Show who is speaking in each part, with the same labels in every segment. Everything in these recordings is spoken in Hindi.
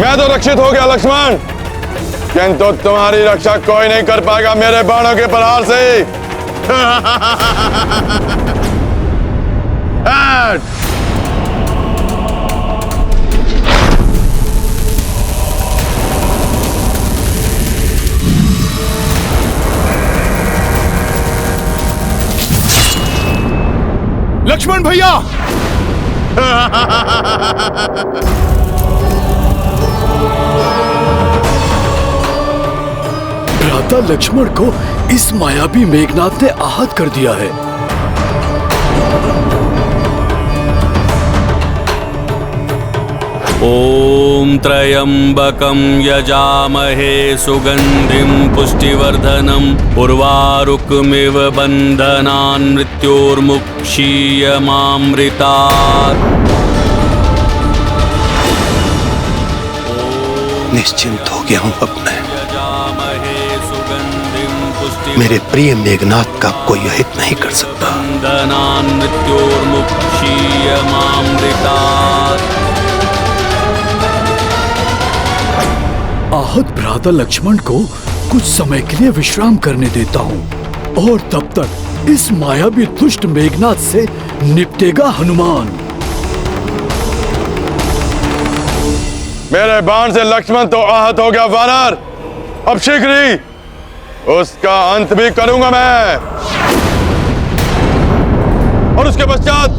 Speaker 1: मैं तो रक्षित हो गया लक्ष्मण, किंतु तुम्हारी रक्षा कोई नहीं कर पाएगा मेरे बाणों के प्रहार से।
Speaker 2: लक्ष्मण भैया!
Speaker 3: भ्राता लक्ष्मण को इस मायावी मेघनाद ने आहत कर दिया है।
Speaker 4: ओम त्र्यंबकं यजामहे सुगंधिं पुष्टिवर्धनम् उर्वारुकमिव बन्धनान् मृत्योर्मुक्षीयमामृतात्।
Speaker 5: निश्चिंत हो गया हूं अब मैं। मेरे प्रिय मेघनाद का कोई अहित नहीं कर सकता।
Speaker 4: बन्धनान् मृत्योर्मुक्षीयमामृतात्।
Speaker 3: आहत भ्राता लक्ष्मण को कुछ समय के लिए विश्राम करने देता हूँ और तब तक इस मायावी दुष्ट मेघनाद से निपटेगा हनुमान।
Speaker 1: मेरे बाण से लक्ष्मण तो आहत हो गया वानर, अब शीघ्र ही उसका अंत भी करूंगा मैं, और उसके पश्चात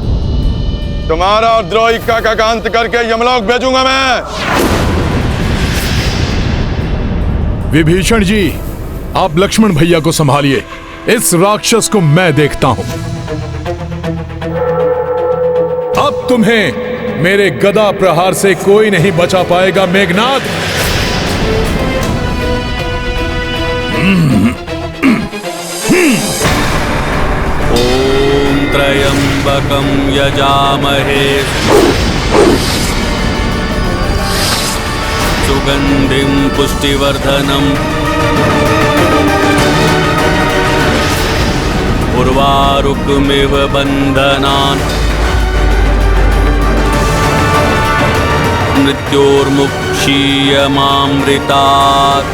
Speaker 1: तुम्हारा और द्रोही काका का अंत करके यमलोक भेजूंगा मैं।
Speaker 2: विभीषण जी, आप लक्ष्मण भैया को संभालिए, इस राक्षस को मैं देखता हूं। अब तुम्हें मेरे गदा प्रहार से कोई नहीं बचा पाएगा मेघनाद।
Speaker 4: ओम त्र्यंबकं यजामहे सुगंधिं पुष्टिवर्धनम् उर्वारुकमिव बन्धनान् मृत्योर्मुक्षीयमामृतात्।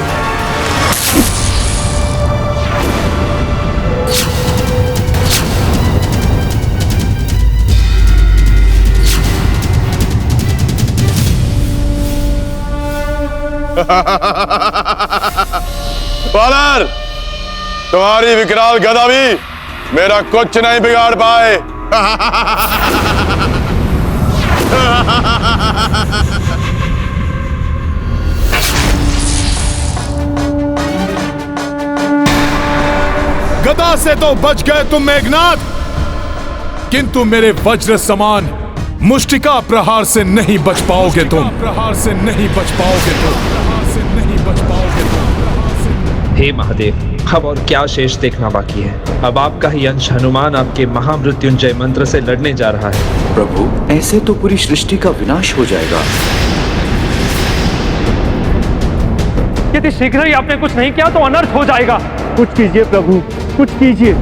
Speaker 1: वानर, तुम्हारी विकराल गदा भी मेरा कुछ नहीं बिगाड़ पाए।
Speaker 2: गदा से तो बच गए तुम मेघनाद, किंतु मेरे वज्र समान मुष्टिका प्रहार से नहीं बच पाओगे तुम। प्रहार से नहीं बच पाओगे तुम। प्रहार से नहीं बच पाओगे तुम।
Speaker 6: हे महादेव, अब और क्या शेष देखना बाकी है। अब आपका ही अंश हनुमान आपके महामृत्युंजय मंत्र से लड़ने जा रहा है।
Speaker 3: प्रभु, ऐसे तो पूरी सृष्टि का विनाश हो जाएगा।
Speaker 7: यदि शीघ्र ही आपने कुछ नहीं किया तो अनर्थ हो जाएगा। कुछ कीजिए प्रभु, कुछ कीजिए।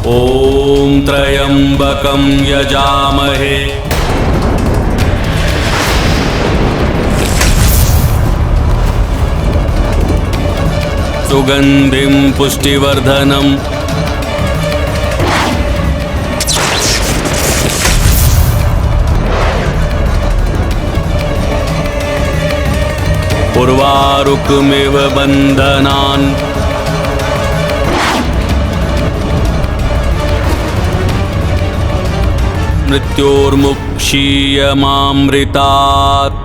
Speaker 4: ओम त्र्यंबकं यजामहे सुगंधिं पुष्टिवर्धनम् उर्वारुकमिव बन्धनान् मृत्योर्मुक्षीयमामृतात्।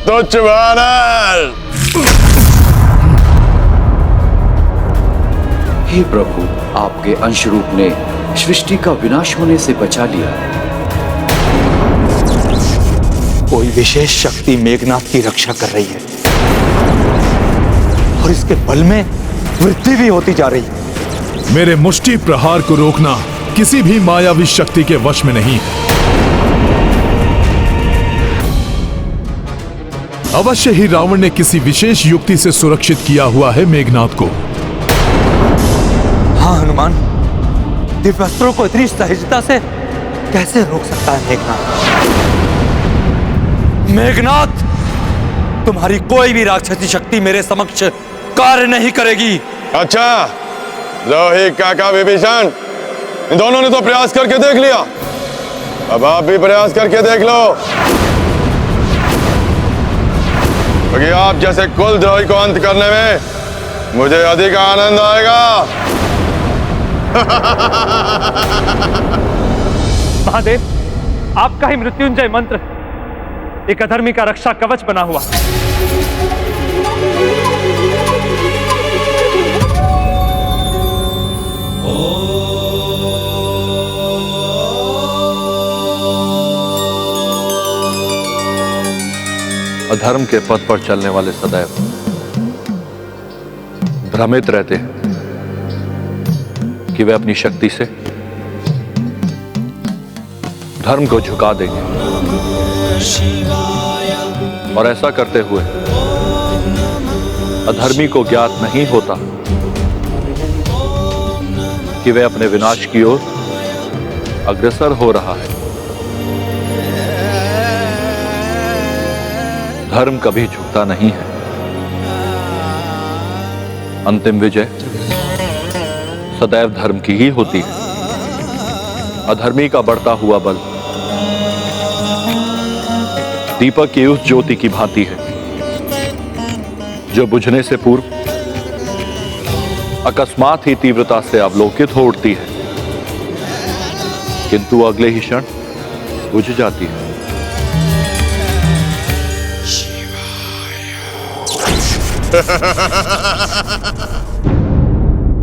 Speaker 1: तुच्छ वानर!
Speaker 3: हे प्रभु, आपके अंश रूप ने सृष्टि का विनाश होने से बचा लिया।
Speaker 5: कोई विशेष शक्ति मेघनाथ की रक्षा कर रही है और इसके बल में वृद्धि भी होती जा रही है।
Speaker 2: मेरे मुष्टि प्रहार को रोकना किसी भी मायावी शक्ति के वश में नहीं है। अवश्य ही रावण ने किसी विशेष युक्ति से सुरक्षित किया हुआ है मेघनाथ को।
Speaker 5: हाँ हनुमान, दिव्यास्त्रों को इतनी सहजता से कैसे रोक सकता है मेघनाथ? मेघनाथ, तुम्हारी कोई भी राक्षसी शक्ति मेरे समक्ष कार्य नहीं करेगी।
Speaker 1: अच्छा, लोही काका विभीषण, इन दोनों ने तो प्रयास करके देख लिया, अब आप भी प्रयास करके देख लो, क्योंकि आप जैसे कुलद्रोही को अंत करने में मुझे अधिक आनंद आएगा।
Speaker 7: महादेव, आपका ही मृत्युंजय मंत्र एक अधर्मी का रक्षा कवच बना हुआ।
Speaker 8: अधर्म के पथ पर चलने वाले सदैव भ्रमित रहते हैं कि वे अपनी शक्ति से धर्म को झुका देंगे, और ऐसा करते हुए अधर्मी को ज्ञात नहीं होता कि वे अपने विनाश की ओर अग्रसर हो रहा है। धर्म कभी झुकता नहीं है। अंतिम विजय सदैव धर्म की ही होती है। अधर्मी का बढ़ता हुआ बल दीपक की उस ज्योति की भांति है जो बुझने से पूर्व अकस्मात ही तीव्रता से अवलोकित हो उठती है, किंतु अगले ही क्षण बुझ जाती है।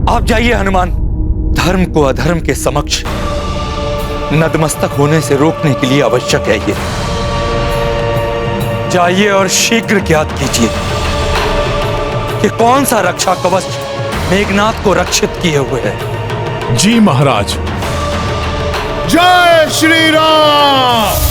Speaker 5: आप जाइए हनुमान, धर्म को अधर्म के समक्ष नतमस्तक होने से रोकने के लिए आवश्यक है ये। जाइए और शीघ्र ज्ञात कीजिए कि कौन सा रक्षा कवच मेघनाथ को रक्षित किए हुए है।
Speaker 2: जी महाराज। जय श्री राम।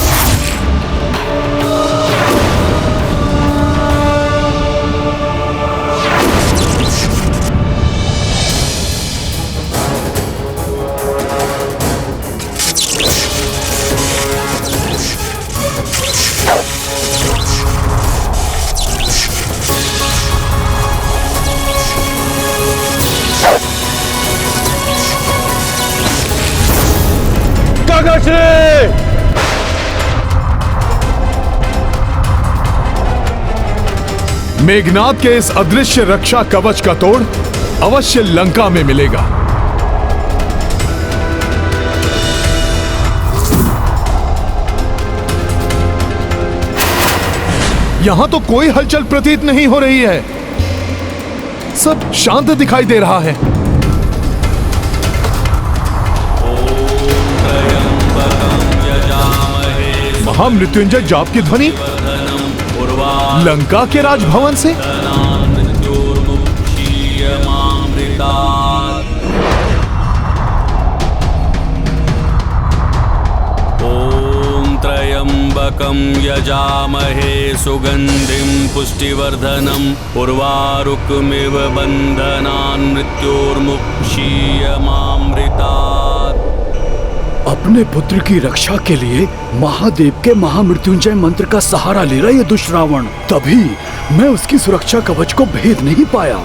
Speaker 2: मेघनाथ के इस अदृश्य रक्षा कवच का तोड़ अवश्य लंका में मिलेगा। यहां तो कोई हलचल प्रतीत नहीं हो रही है, सब शांत दिखाई दे रहा है। महामृत्युंजय जाप की ध्वनि लंका के राजभवन से।
Speaker 4: ओम त्र्यंबकं यजामहे सुगंधिं पुष्टिवर्धनम् उर्वारुकमिव बन्धनान् मृत्योर्मुक्षीयमामृतात्।
Speaker 3: अपने पुत्र की रक्षा के लिए महादेव के महामृत्युंजय मंत्र का सहारा ले रहा ये दुष्ट रावण, तभी मैं उसकी सुरक्षा कवच को भेद नहीं पाया।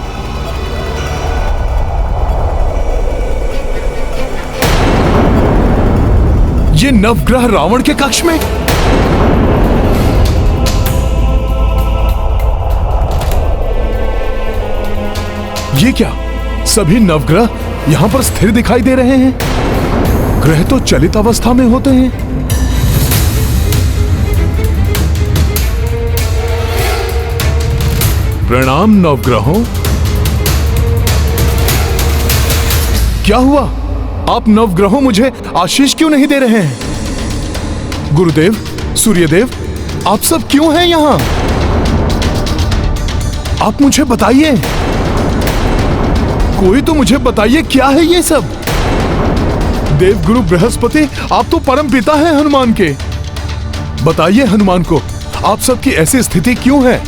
Speaker 2: ये नवग्रह रावण के कक्ष में। ये क्या, सभी नवग्रह यहां पर स्थिर दिखाई दे रहे हैं? ग्रह तो चलित अवस्था में होते हैं। प्रणाम नवग्रहों। क्या हुआ, आप नवग्रहों मुझे आशीष क्यों नहीं दे रहे हैं? गुरुदेव, सूर्यदेव, आप सब क्यों हैं यहाँ? आप मुझे बताइए, कोई तो मुझे बताइए क्या है ये सब? देवगुरु बृहस्पति, आप तो परम पिता हैं हनुमान के। बताइए हनुमान को, आप सबकी ऐसी स्थिति क्यों है?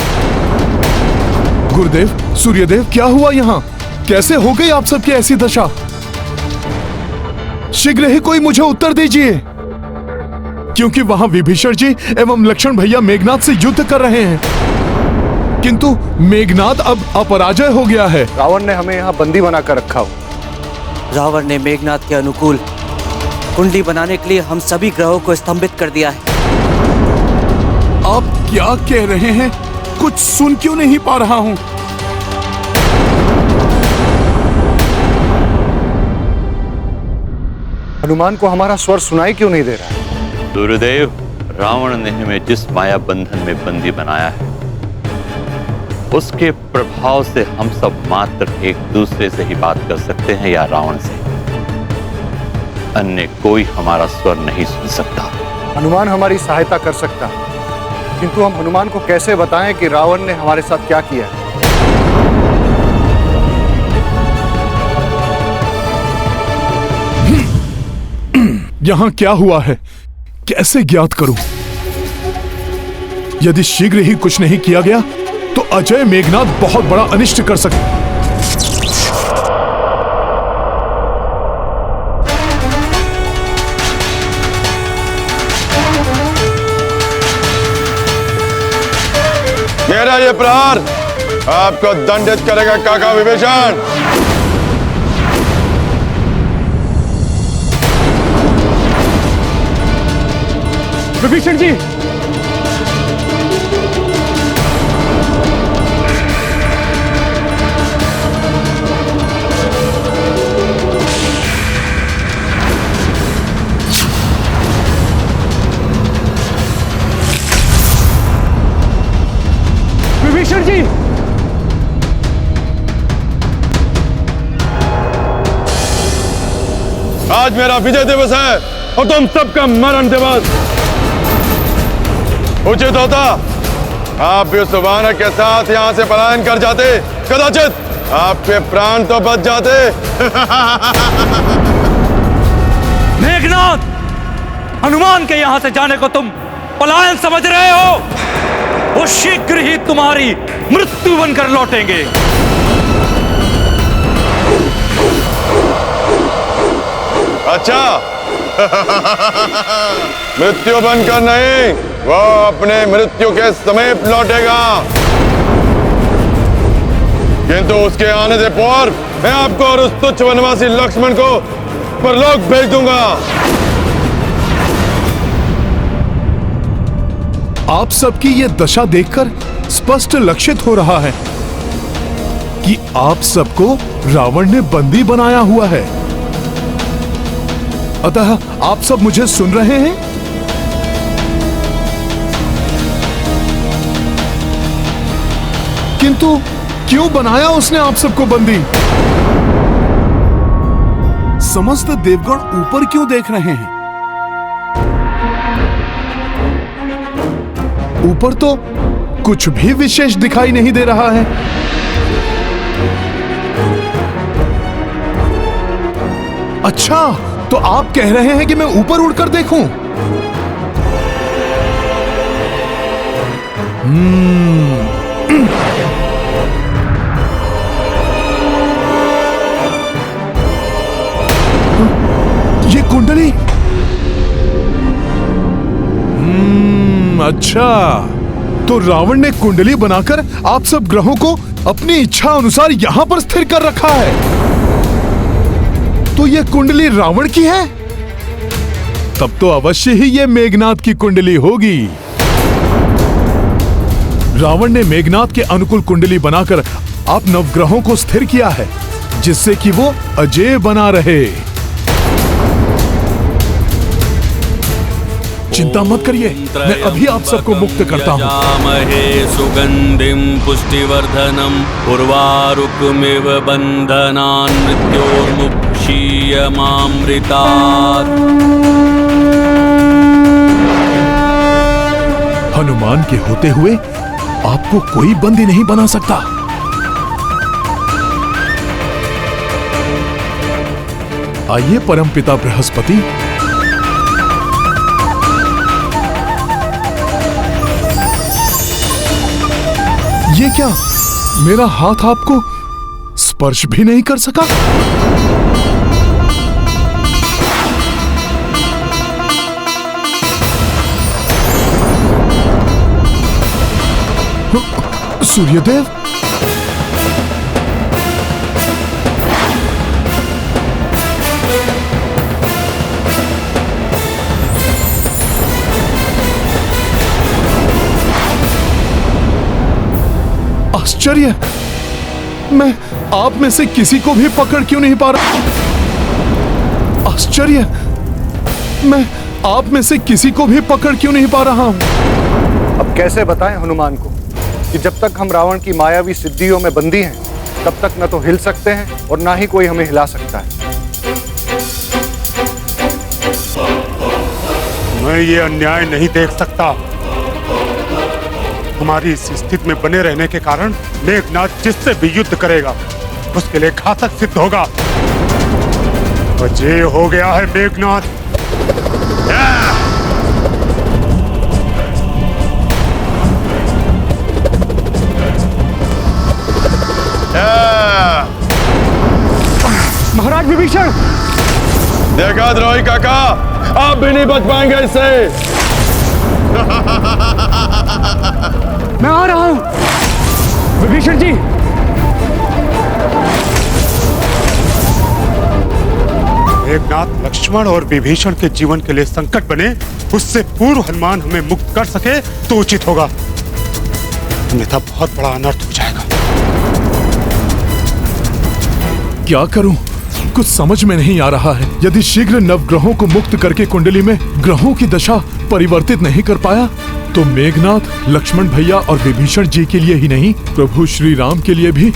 Speaker 2: गुरुदेव, सूर्यदेव, क्या हुआ यहाँ? कैसे हो गई आप सबकी ऐसी दशा? शीघ्र ही कोई मुझे उत्तर दीजिए, क्योंकि वहां विभीषण जी एवं लक्ष्मण भैया मेघनाथ से युद्ध कर रहे हैं, किंतु मेघनाथ अब अपराजय हो गया है।
Speaker 9: रावण ने हमें यहाँ बंदी बनाकर रखा हो।
Speaker 10: रावण ने मेघनाथ के अनुकूल कुंडली बनाने के लिए हम सभी ग्रहों को स्तंभित कर दिया है।
Speaker 2: आप क्या कह रहे हैं? कुछ सुन क्यों नहीं पा रहा हूं?
Speaker 9: हनुमान को हमारा स्वर सुनाई क्यों नहीं दे रहा है?
Speaker 8: गुरुदेव, रावण ने हमें जिस माया बंधन में बंदी बनाया है, उसके प्रभाव से हम सब मात्र एक दूसरे से ही बात कर सकते हैं या रावण से। अन्य कोई हमारा स्वर नहीं सुन सकता।
Speaker 9: हनुमान हमारी सहायता कर सकता है, किंतु हम हनुमान को कैसे बताएं कि रावण ने हमारे साथ क्या किया है?
Speaker 2: यहां क्या हुआ है, कैसे ज्ञात करूं? यदि शीघ्र ही कुछ नहीं किया गया तो अजय मेघनाथ बहुत बड़ा अनिष्ट कर सकते।
Speaker 1: मेरा ये प्रहार आपको दंडित करेगा काका विभीषण।
Speaker 7: विभीषण जी, विभीषण जी,
Speaker 1: आज मेरा विजय दिवस है और तुम सबका मरण दिवस। उचित होता आप भी उस वानर के साथ यहां से पलायन कर जाते, कदाचित आपके प्राण तो बच जाते।
Speaker 5: मेघनाथ, हनुमान के यहां से जाने को तुम पलायन समझ रहे हो? वो शीघ्र ही तुम्हारी मृत्यु बनकर लौटेंगे।
Speaker 1: अच्छा, मृत्यु बनकर नहीं, वो अपने मृत्यु के समीप लौटेगा, किंतु उसके आने से पूर्व मैं आपको और उस तुच्छ वनवासी लक्ष्मण को परलोक भेज दूंगा।
Speaker 2: आप सबकी ये दशा देखकर स्पष्ट लक्षित हो रहा है कि आप सबको रावण ने बंदी बनाया हुआ है। अतः आप सब मुझे सुन रहे हैं? किंतु क्यों बनाया उसने आप सबको बंदी? समस्त देवगण ऊपर क्यों देख रहे हैं? ऊपर तो कुछ भी विशेष दिखाई नहीं दे रहा है। अच्छा, तो आप कह रहे हैं कि मैं ऊपर उड़कर देखूं? ये कुंडली। अच्छा, तो रावण ने कुंडली बनाकर आप सब ग्रहों को अपनी इच्छा अनुसार यहां पर स्थिर कर रखा है। तो ये कुंडली रावण की है? तब तो अवश्य ही ये मेघनाथ की कुंडली होगी। रावण ने मेघनाथ के अनुकूल कुंडली बनाकर आप नवग्रहों को स्थिर किया है, जिससे कि वो अजेय बना रहे। चिंता मत करिए, मैं अभी आप सबको मुक्त करता हूँ।
Speaker 4: सुगंधिम पुष्टिवर्धनम उर्वारुकमिव बंधनान् मृत्योर्मुक्षीयमामृतात्।
Speaker 2: हनुमान के होते हुए आपको कोई बंदी नहीं बना सकता। आइए परमपिता बृहस्पति, ये क्या, मेरा हाथ आपको स्पर्श भी नहीं कर सका? सूर्यदेव, आश्चर्य, मैं आप में से किसी को भी पकड़ क्यों नहीं पा रहा? आश्चर्य, मैं आप में से किसी को भी पकड़ क्यों नहीं पा रहा हूं?
Speaker 9: अब कैसे बताएं हनुमान को कि जब तक हम रावण की मायावी सिद्धियों में बंदी हैं, तब तक न तो हिल सकते हैं और ना ही कोई हमें हिला सकता है।
Speaker 11: मैं ये अन्याय नहीं देख सकता। हमारी इस स्थिति में बने रहने के कारण मेघनाथ जिससे भी युद्ध करेगा उसके लिए घातक सिद्ध होगा। अजय हो गया है मेघनाथ।
Speaker 7: महाराज विभीषण,
Speaker 1: देखा द्रोही काका, आप भी नहीं बच पाएंगे इससे।
Speaker 7: मैं आ रहा हूं विभीषण जी।
Speaker 11: मेघनाथ लक्ष्मण और विभीषण के जीवन के लिए संकट बने, उससे पूर्व हनुमान हमें मुक्त कर सके तो उचित होगा, अन्यथा बहुत बड़ा अनर्थ हो जाएगा।
Speaker 2: क्या करूं? कुछ समझ में नहीं आ रहा है। यदि शीघ्र नवग्रहों को मुक्त करके कुंडली में ग्रहों की दशा परिवर्तित नहीं कर पाया तो मेघनाथ लक्ष्मण भैया और विभीषण जी के लिए ही नहीं, प्रभु श्री राम के लिए भी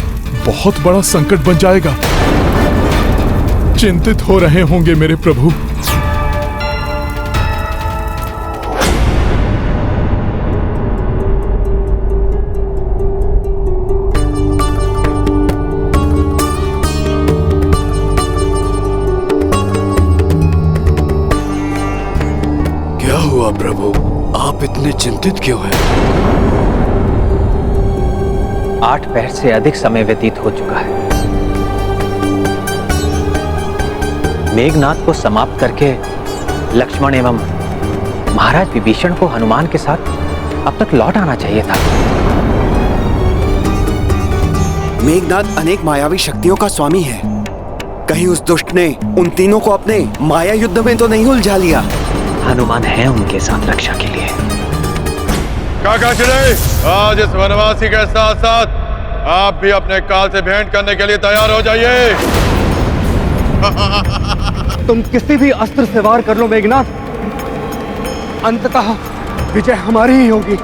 Speaker 2: बहुत बड़ा संकट बन जाएगा। चिंतित हो रहे होंगे मेरे प्रभु।
Speaker 3: प्रभु, आप इतने चिंतित क्यों हैं?
Speaker 12: 8 पहर से अधिक समय व्यतीत हो चुका है। मेघनाथ को समाप्त करके लक्ष्मण एवं महाराज विभीषण को हनुमान के साथ अब तक लौट आना चाहिए था।
Speaker 13: मेघनाथ अनेक मायावी शक्तियों का स्वामी है। कहीं उस दुष्ट ने उन तीनों को अपने माया युद्ध में तो नहीं उलझा लिया?
Speaker 12: हनुमान है उनके साथ रक्षा के लिए।
Speaker 1: काका चिड़ै, आज इस वनवासी के साथ साथ आप भी अपने काल से भेंट करने के लिए तैयार हो जाइए।
Speaker 7: तुम किसी भी अस्त्र से वार कर लो मेघनाथ, अंततः विजय हमारी ही होगी।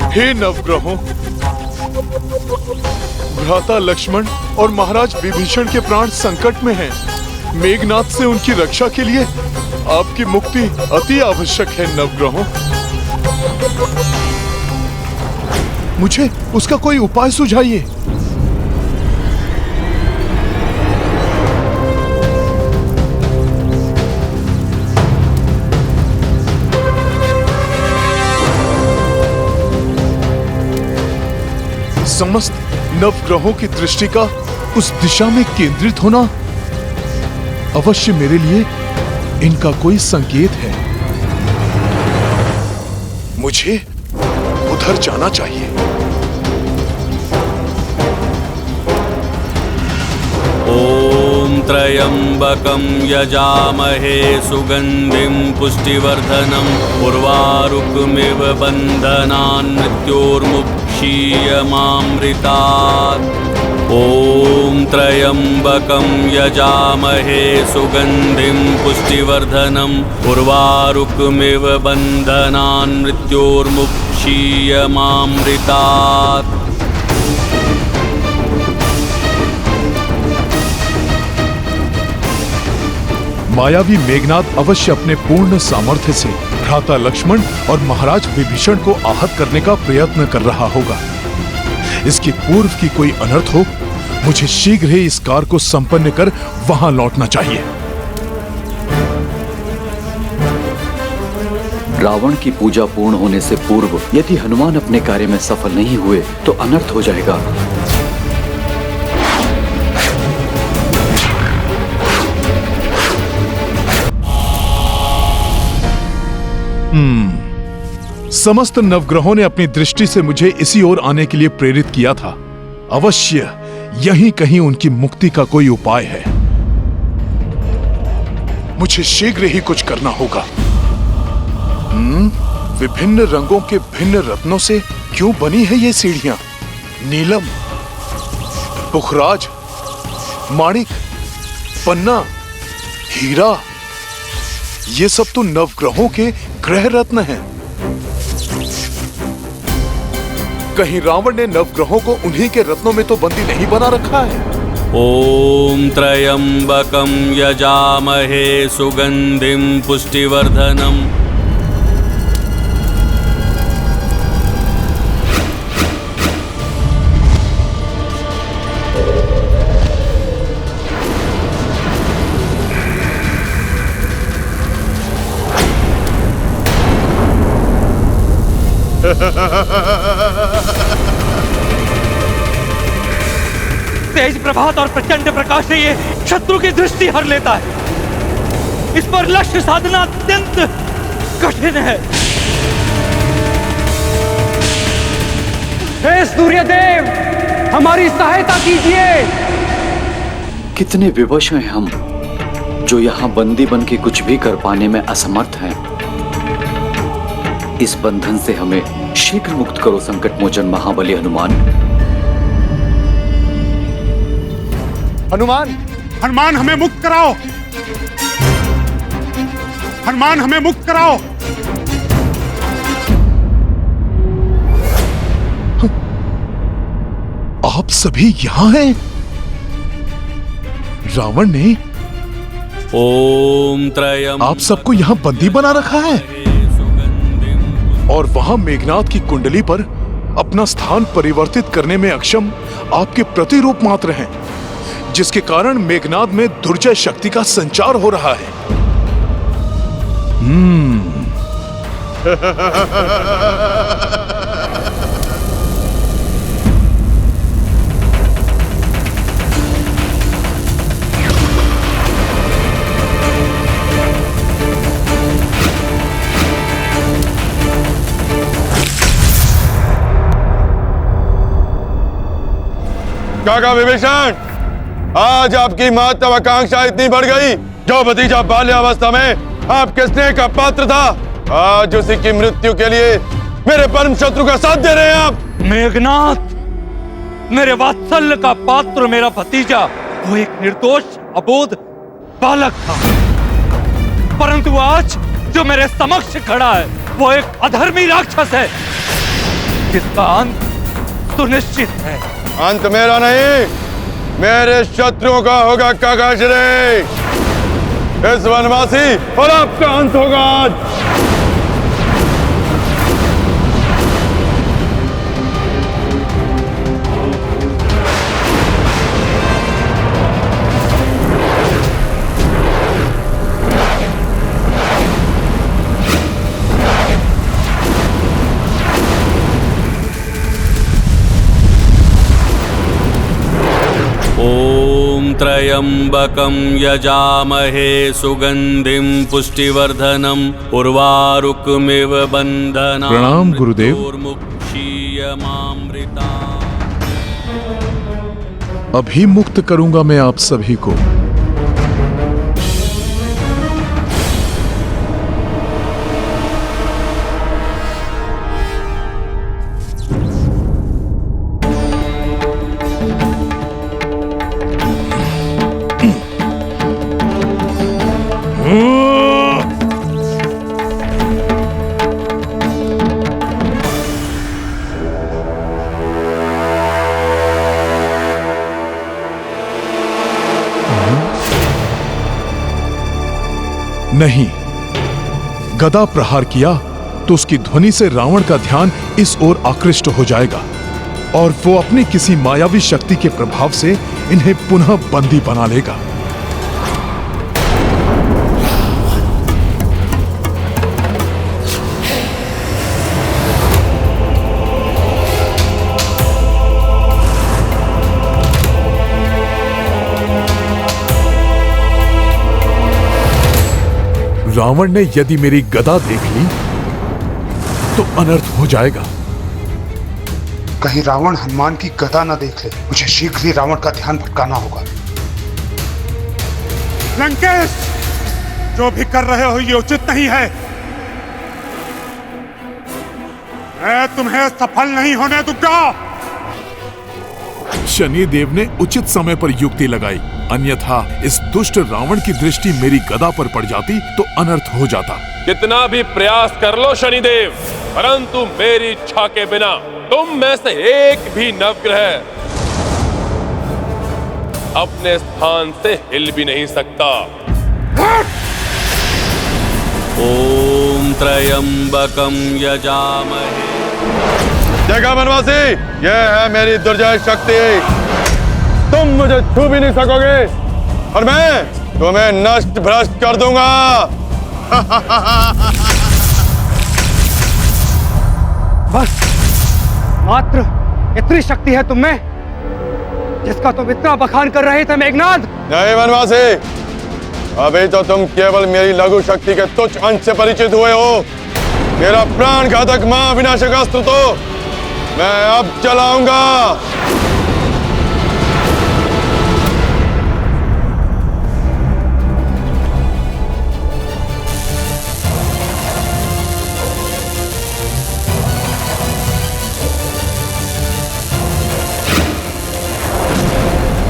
Speaker 2: हे नवग्रहों, भ्राता लक्ष्मण और महाराज विभीषण के प्राण संकट में हैं। मेघनाथ से उनकी रक्षा के लिए आपकी मुक्ति अति आवश्यक है नवग्रहों। मुझे उसका कोई उपाय सुझाइए। समस्त नवग्रहों की दृष्टि का उस दिशा में केंद्रित होना अवश्य मेरे लिए इनका कोई संकेत है। मुझे उधर जाना चाहिए।
Speaker 4: ओम त्र्यंबकं यजामहे सुगंधिं पुष्टिवर्धनम् उर्वारुकमिव बन्धनान् मृत्योर्मुक्षीयमामृतात्। ॐ त्र्यंबकं यजामहे सुगंधिं पुष्टिवर्धनम् उर्वारुकमिव बन्धनान् मृत्योर्मुक्षीयमामृतात्।
Speaker 2: मायावी मेघनाद अवश्य अपने पूर्ण सामर्थ्य से भ्राता लक्ष्मण और महाराज विभीषण को आहत करने का प्रयत्न कर रहा होगा। इसके पूर्व की कोई अनर्थ हो, मुझे शीघ्र ही इस कार्य को संपन्न कर वहां लौटना चाहिए।
Speaker 3: रावण की पूजा पूर्ण होने से पूर्व यदि हनुमान अपने कार्य में सफल नहीं हुए तो अनर्थ हो जाएगा।
Speaker 2: समस्त नवग्रहों ने अपनी दृष्टि से मुझे इसी ओर आने के लिए प्रेरित किया था। अवश्य यहीं कहीं उनकी मुक्ति का कोई उपाय है। मुझे शीघ्र ही कुछ करना होगा। विभिन्न रंगों के भिन्न रत्नों से क्यों बनी है ये सीढ़ियां? नीलम, पुखराज, माणिक, पन्ना, हीरा, ये सब तो नवग्रहों के ग्रह रत्न हैं। कहीं रावण ने नवग्रहों को उन्हीं के रत्नों में तो बंदी नहीं बना रखा है।
Speaker 4: ॐ त्र्यंबकं यजामहे सुगंधिं पुष्टिवर्धनम्
Speaker 5: तेज प्रभात और प्रचंड प्रकाश से ये शत्रु की दृष्टि हर लेता है। इस पर लक्ष्य साधना अत्यंत कठिन है।
Speaker 7: हे सूर्यदेव, हमारी सहायता कीजिए।
Speaker 3: कितने विवश हैं हम जो यहाँ बंदी बन के कुछ भी कर पाने में असमर्थ हैं। इस बंधन से हमें शीघ्र मुक्त करो संकट मोचन महाबली हनुमान।
Speaker 11: हनुमान, हनुमान हमें मुक्त कराओ। हनुमान हमें मुक्त कराओ।
Speaker 2: आप सभी यहाँ हैं? रावण ने
Speaker 4: ओम त्रयंबकं
Speaker 2: आप सबको यहाँ बंदी बना रखा है और वहां मेघनाद की कुंडली पर अपना स्थान परिवर्तित करने में अक्षम आपके प्रतिरूप मात्र हैं, जिसके कारण मेघनाद में दुर्जय शक्ति का संचार हो रहा है।
Speaker 1: काका विभीषण, आज आपकी महत्वाकांक्षा इतनी बढ़ गई। जो भतीजा बाल्यावस्था में आपके स्नेह का पात्र था, आज उसी की मृत्यु के लिए मेरे परम शत्रु का साथ दे रहे हैं आप।
Speaker 5: मेघनाद, मेरे वात्सल्य का पात्र मेरा भतीजा वो एक निर्दोष अबोध बालक था, परंतु आज जो मेरे समक्ष खड़ा है वो एक अधर्मी राक्षस है जिसका अंत सुनिश्चित है।
Speaker 1: अंत मेरा नहीं, मेरे शत्रुओं का होगा काका श्री। इस वनवासी और आपका अंत होगा आज।
Speaker 4: त्र्यंबकं यजामहे सुगंधिं पुष्टिवर्धनम् उर्वारुकमिव बन्धनान्
Speaker 2: प्रणाम गुरुदेव।
Speaker 4: मृत्योर्मुक्षीयमामृतात्।
Speaker 2: अभी मुक्त करूंगा मैं आप सभी को। नहीं, गदा प्रहार किया तो उसकी ध्वनि से रावण का ध्यान इस ओर आकृष्ट हो जाएगा और वो अपनी किसी मायावी शक्ति के प्रभाव से इन्हें पुनः बंदी बना लेगा। रावण ने यदि मेरी गदा देख ली तो अनर्थ हो जाएगा।
Speaker 11: कहीं रावण हनुमान की गदा न देख ले। मुझे शीघ्र ही रावण का ध्यान भटकाना होगा। लंकेश, जो भी कर रहे हो ये उचित नहीं है। मैं तुम्हें सफल नहीं होने दूंगा।
Speaker 2: शनिदेव ने उचित समय पर युक्ति लगाई, अन्यथा इस दुष्ट रावण की दृष्टि मेरी गदा पर पड़ जाती तो अनर्थ हो जाता।
Speaker 14: कितना भी प्रयास कर लो शनिदेव, परंतु मेरी इच्छा के बिना तुम में से एक भी नवग्रह अपने स्थान से हिल भी नहीं सकता।
Speaker 4: ओम त्रयंबकम यजामहे।
Speaker 1: देखा वनवासी, यह है मेरी दुर्जय शक्ति। तुम मुझे छू भी नहीं सकोगे और मैं तुम्हें नष्ट भ्रष्ट कर दूंगा।
Speaker 7: बस मात्र इतनी शक्ति है तुम में जिसका तुम इतना बखान कर रहे थे मेघनाद?
Speaker 1: नहीं वनवासी, अभी तो तुम केवल मेरी लघु शक्ति के तुच्छ अंश से परिचित हुए हो। मेरा प्राण घातक महाविनाशक अस्त्र तो मैं अब चलाऊंगा।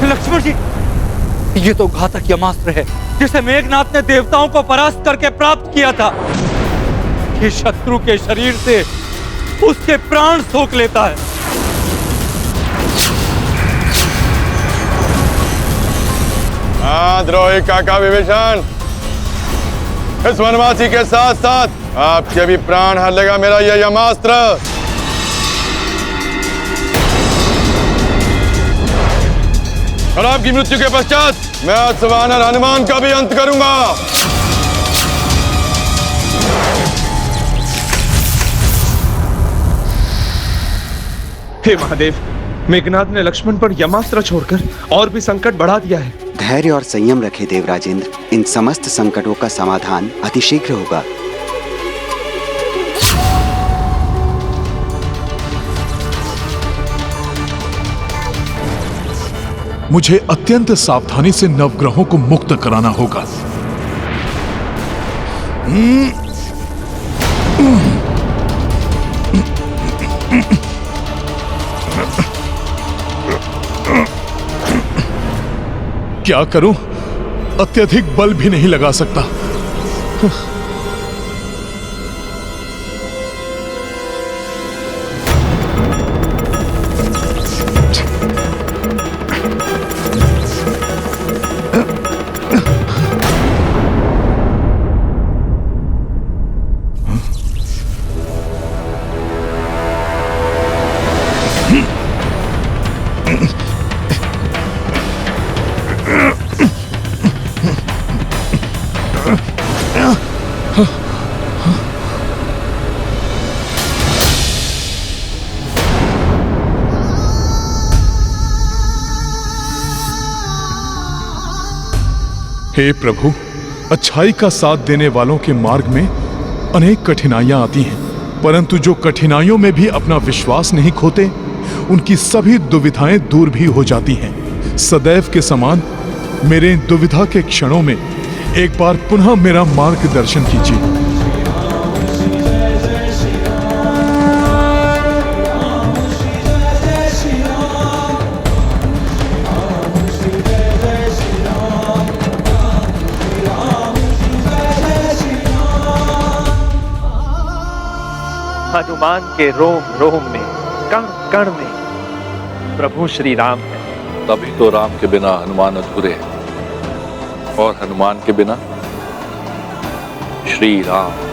Speaker 5: लक्ष्मण जी, ये तो घातक यमास्त्र है जिसे मेघनाथ ने देवताओं को परास्त करके प्राप्त किया था। ये शत्रु के शरीर से उसके प्राण सोख लेता है।
Speaker 1: हाँ द्रोही काका विभीषण, इस वनवासी के साथ साथ आपके भी प्राण हर लेगा मेरा यह यमास्त्र। और आपकी मृत्यु के पश्चात मैं अश्ववानर हनुमान का भी अंत करूंगा।
Speaker 6: हे महादेव, मेघनाद ने लक्ष्मण पर यमास्त्र छोड़कर और भी संकट बढ़ा दिया है।
Speaker 13: धैर्य और संयम रखे देवराजेंद्र, इन समस्त संकटों का समाधान अतिशीघ्र होगा।
Speaker 2: मुझे अत्यंत सावधानी से नवग्रहों को मुक्त कराना होगा। क्या करूं? अत्यधिक बल भी नहीं लगा सकता। हे प्रभु, अच्छाई का साथ देने वालों के मार्ग में अनेक कठिनाइयां आती हैं, परंतु जो कठिनाइयों में भी अपना विश्वास नहीं खोते, उनकी सभी दुविधाएं दूर भी हो जाती हैं। सदैव के समान मेरे दुविधा के क्षणों में एक बार पुनः मेरा मार्गदर्शन कीजिए।
Speaker 12: हनुमान के रोम रोम में, कण कण में प्रभु श्री राम है।
Speaker 15: तभी तो राम के बिना हनुमान अधूरे हैं और हनुमान के बिना
Speaker 8: श्री राम।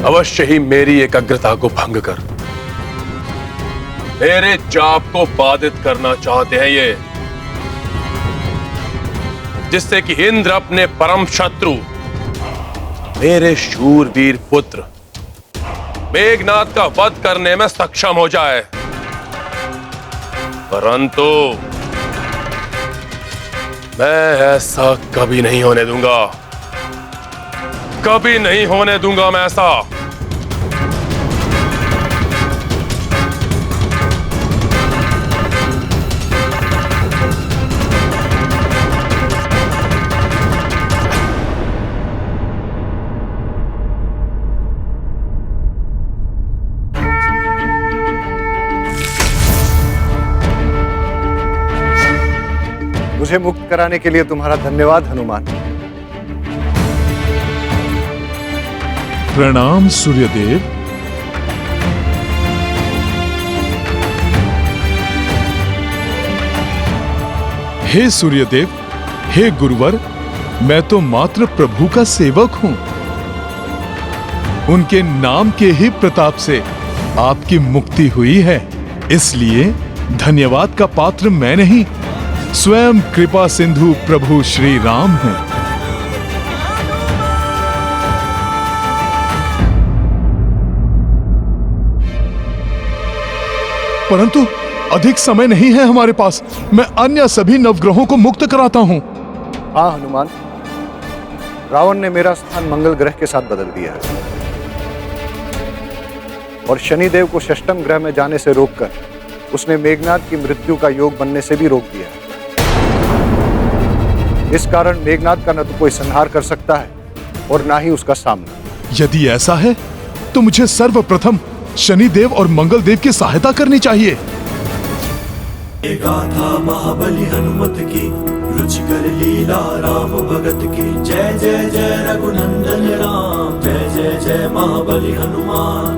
Speaker 14: अवश्य ही मेरी एकाग्रता को भंग कर मेरे जाप को बाधित करना चाहते हैं ये, जिससे कि इंद्र अपने परम शत्रु मेरे शूरवीर पुत्र मेघनाद का वध करने में सक्षम हो जाए। परंतु मैं ऐसा कभी नहीं होने दूंगा, कभी नहीं होने दूंगा मैं ऐसा।
Speaker 9: मुझे मुक्त कराने के लिए तुम्हारा धन्यवाद हनुमान।
Speaker 2: प्रणाम सूर्यदेव। हे सूर्यदेव, हे गुरुवर, मैं तो मात्र प्रभु का सेवक हूं। उनके नाम के ही प्रताप से आपकी मुक्ति हुई है, इसलिए धन्यवाद का पात्र मैं नहीं, स्वयं कृपा सिंधु प्रभु श्री राम हैं। परंतु अधिक समय नहीं है हमारे पास, मैं अन्य सभी नवग्रहों को मुक्त कराता हूं।
Speaker 9: हाँ हनुमान, रावण ने मेरा स्थान मंगल ग्रह के साथ बदल दिया है और शनिदेव को षष्ठम ग्रह में जाने से रोककर उसने मेघनाद की मृत्यु का योग बनने से भी रोक दिया है। इस कारण मेघनाद का न तो कोई संहार कर सकता है और ना ही उसका सामना।
Speaker 2: यदि ऐसा है तो मुझे सर्वप्रथम शनिदेव और मंगलदेव की सहायता करनी चाहिए।
Speaker 15: गाथा महाबली हनुमत की, रुचिकर लीला राम भगत की। जय जय जय रघुनंदन राम, जय जय जय महाबली हनुमान।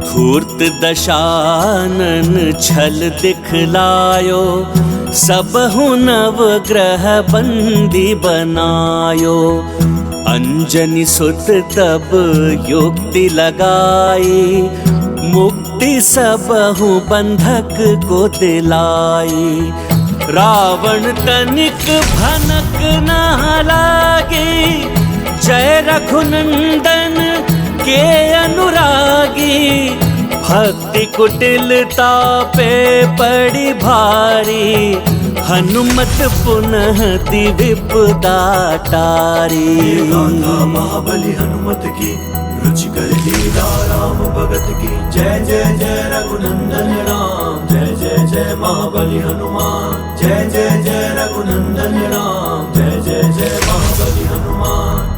Speaker 4: धूर्त दशानन छल दिखलायो, सबहु नवग्रह बंदी बनायो। अंजनी सुत तब युक्ति लगाई, मुक्ति सबहु बंधक को दिलाई। रावण तनिक भनक न लागे, जय रघुनंदन के अनुरागी। भक्ति कुटिलता पे पड़ी भारी, हनुमत पुनः दिविपदा टारी।
Speaker 15: गाथा महाबली हनुमत की, रुचिकर लीला राम भगत की। जय जय जय रघुनंदन राम, जय जय जय महाबली हनुमान। जय जय जय रघुनंदन राम, जय जय जय महाबली हनुमान।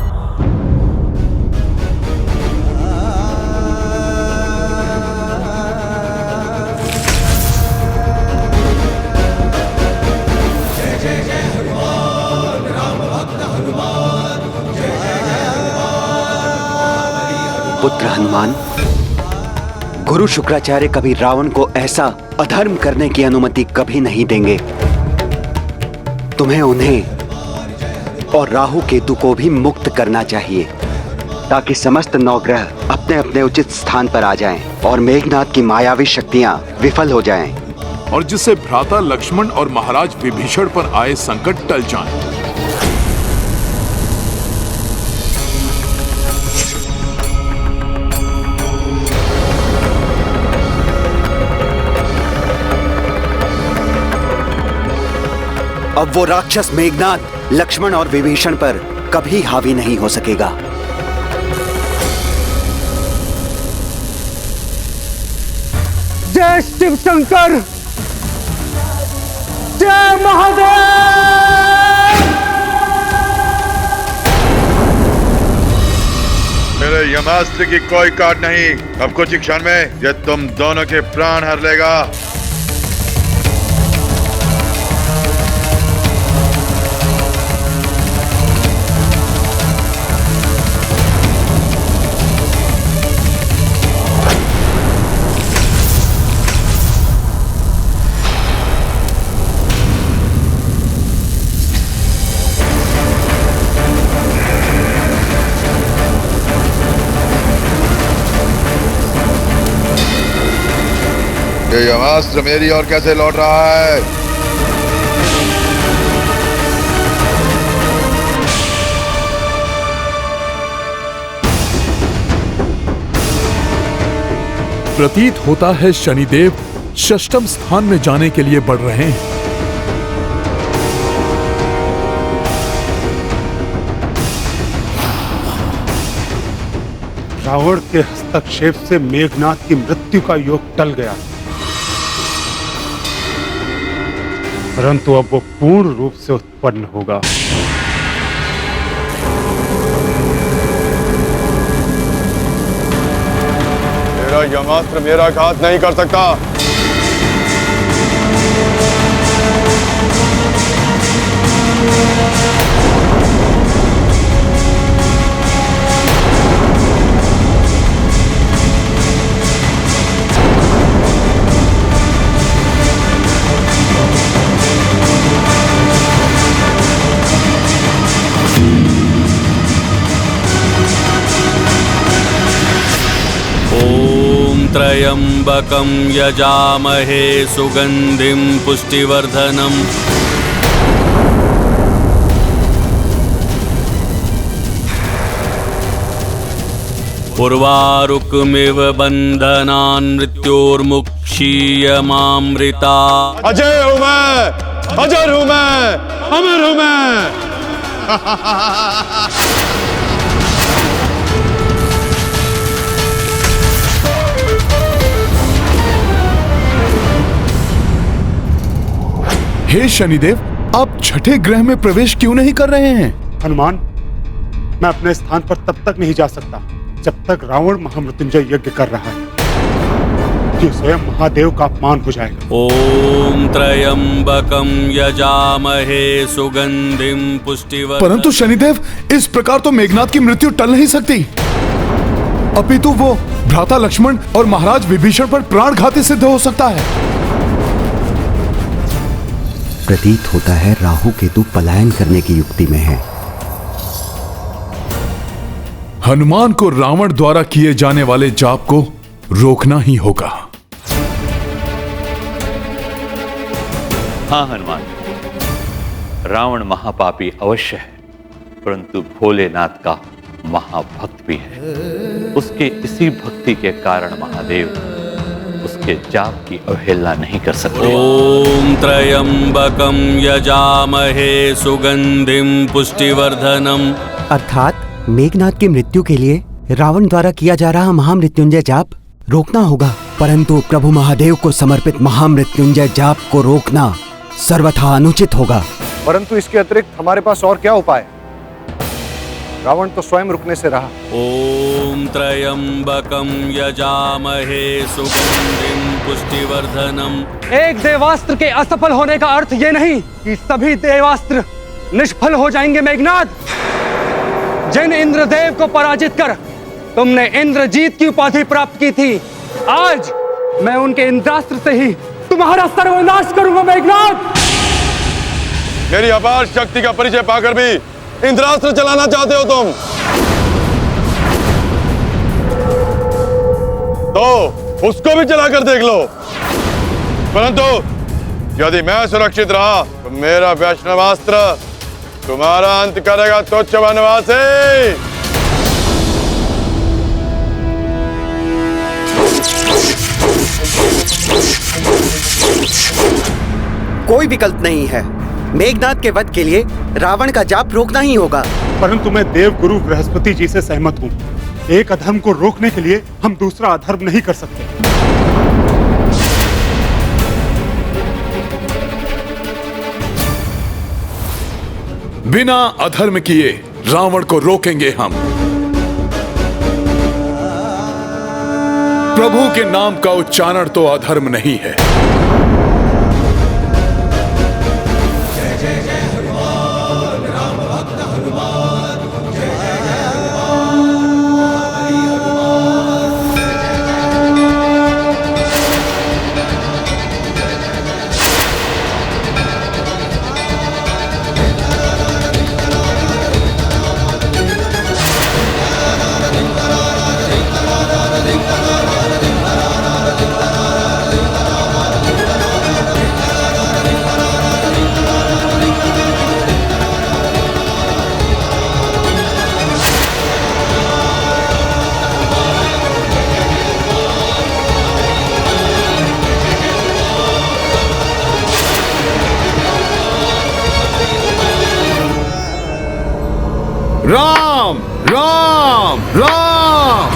Speaker 13: पुत्र हनुमान, गुरु शुक्राचार्य कभी रावण को ऐसा अधर्म करने की अनुमति कभी नहीं देंगे। तुम्हें उन्हें और राहु केतु को भी मुक्त करना चाहिए, ताकि समस्त नवग्रह अपने अपने उचित स्थान पर आ जाएं और मेघनाद की मायावी शक्तियां विफल हो जाएं,
Speaker 2: और जिससे भ्राता लक्ष्मण और महाराज विभीषण पर आए संकट टल जाएं।
Speaker 13: अब वो राक्षस मेघनाद लक्ष्मण और विभीषण पर कभी हावी नहीं हो सकेगा।
Speaker 7: शिव शंकर, जय महादेव।
Speaker 1: मेरे यमास्त्र की कोई काट नहीं, अब कुछ ही क्षण में ये तुम दोनों के प्राण हर लेगा। ये यमास्त्र मेरी ओर कैसे लौट रहा है?
Speaker 2: प्रतीत होता है शनिदेव षष्ठम स्थान में जाने के लिए बढ़ रहे हैं।
Speaker 11: रावण के हस्तक्षेप से मेघनाथ की मृत्यु का योग टल गया, परंतु अब वो पूर्ण रूप से उत्पन्न होगा।
Speaker 1: मेरा यमास्त्र मेरा घात नहीं कर सकता।
Speaker 4: त्र्यंबकं यजामहे सुगंधिं पुष्टिवर्धनम् उर्वारुकमिव बंधनान् मृत्योर्मुक्षीयमामृता।
Speaker 1: अजय हूं मैं, अजर हूं मैं, अमर हूं मैं।
Speaker 2: हे शनिदेव, आप छठे ग्रह में प्रवेश क्यों नहीं कर रहे हैं?
Speaker 11: हनुमान, मैं अपने स्थान पर तब तक नहीं जा सकता जब तक रावण महामृत्युंजय यज्ञ कर रहा है। ये स्वयं महादेव का अपमान हो जाएगा।
Speaker 4: ओम त्र्यंबकं यजामहे सुगंधिं पुष्टिवर्धनम्।
Speaker 2: परंतु शनिदेव, इस प्रकार तो मेघनाथ की मृत्यु टल नहीं सकती, अपितु वो भ्राता लक्ष्मण और महाराज विभीषण पर प्राणघाती सिद्ध हो सकता है।
Speaker 13: प्रतीत होता है राहु केतु पलायन करने की युक्ति में है।
Speaker 2: हनुमान को रावण द्वारा किए जाने वाले जाप को रोकना ही होगा।
Speaker 8: हाँ हनुमान, रावण महापापी अवश्य है, परंतु भोलेनाथ का महाभक्त भी है। उसके इसी भक्ति के कारण महादेव उसके जाप की अवहेलना नहीं कर सकते।
Speaker 4: ओम त्र्यंबकं यजामहे सुगंधिं पुष्टिवर्धनम्।
Speaker 13: अर्थात मेघनाथ की मृत्यु के लिए रावण द्वारा किया जा रहा महामृत्युंजय जाप रोकना होगा, परंतु प्रभु महादेव को समर्पित महामृत्युंजय जाप को रोकना सर्वथा अनुचित होगा।
Speaker 9: परंतु इसके अतिरिक्त हमारे पास और क्या उपाय? रावण तो स्वयं रुकने से रहा।
Speaker 4: ओम त्र्यंबकं यजामहे सुगंधिं पुष्टिवर्धनम्।
Speaker 7: एक देवास्त्र के असफल होने का अर्थ ये नहीं कि सभी देवास्त्र निष्फल हो जाएंगे। मेघनाथ, जिन इंद्रदेव को पराजित कर तुमने इंद्रजीत की उपाधि प्राप्त की थी, आज मैं उनके इंद्रास्त्र से ही तुम्हारा सर्वनाश करूंगा। मेघनाथ,
Speaker 1: मेरी अपार शक्ति का परिचय पाकर भी इंद्रास्त्र चलाना चाहते हो तुम? तो उसको भी चलाकर देख लो। परंतु यदि मैं सुरक्षित रहा तो मेरा वैष्णवास्त्र तुम्हारा अंत करेगा तुच्छ वनवासी।
Speaker 13: कोई विकल्प नहीं है। मेघनाथ के वध के लिए रावण का जाप रोकना ही होगा।
Speaker 11: परंतु मैं देव गुरु बृहस्पति जी से सहमत हूँ। एक अधर्म को रोकने के लिए हम दूसरा अधर्म नहीं कर सकते।
Speaker 2: बिना अधर्म किए रावण को रोकेंगे हम। प्रभु के नाम का उच्चारण तो अधर्म नहीं है। राम राम राम।